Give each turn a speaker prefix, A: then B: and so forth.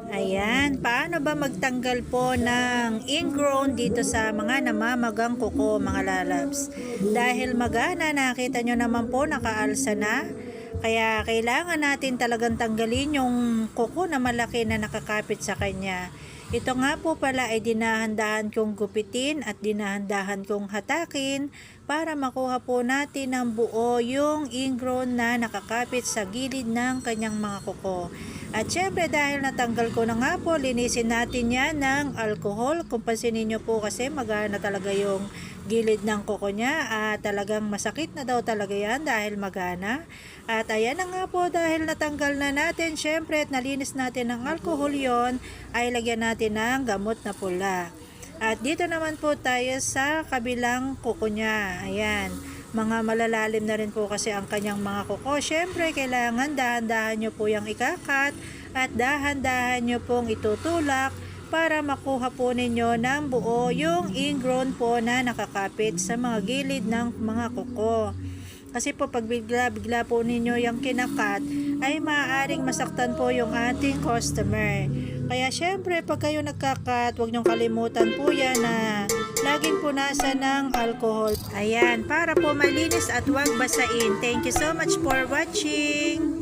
A: Ayan, paano ba magtanggal po ng ingrown dito sa mga namamagang kuko, mga lalabs? Dahil magana, nakita nyo naman po nakaalsa na. Kaya kailangan natin talagang tanggalin yung kuko na malaki na nakakapit sa kanya. Ito nga po pala ay dinahandahan kong gupitin at dinahandahan kong hatakin para makuha po natin ng buo yung ingrown na nakakapit sa gilid ng kanyang mga kuko. At syempre dahil natanggal ko na nga po, linisin natin yan ng alcohol. Kung pansinin nyo po kasi magana talaga yung gilid ng kuko niya at talagang masakit na daw talaga yan dahil magana. At ayan na nga po, dahil natanggal na natin syempre at nalinis natin ng alcohol yon, ay lagyan natin ng gamot na pula. At dito naman po tayo sa kabilang kuko niya. Ayan, mga malalalim na rin po kasi ang kanyang mga kuko. Syempre kailangan dahan-dahan nyo po yung ikakat at dahan-dahan nyo pong itutulak para makuha po ninyo ng buo yung ingrown po na nakakapit sa mga gilid ng mga kuko. Kasi po pag bigla po ninyo yung kinakat ay maaaring masaktan po yung ating customer. Kaya syempre pag kayo nagkakat, huwag nyong kalimutan po yan na laging punasan ng alcohol. Ayan, para po malinis at huwag basain. Thank you so much for watching.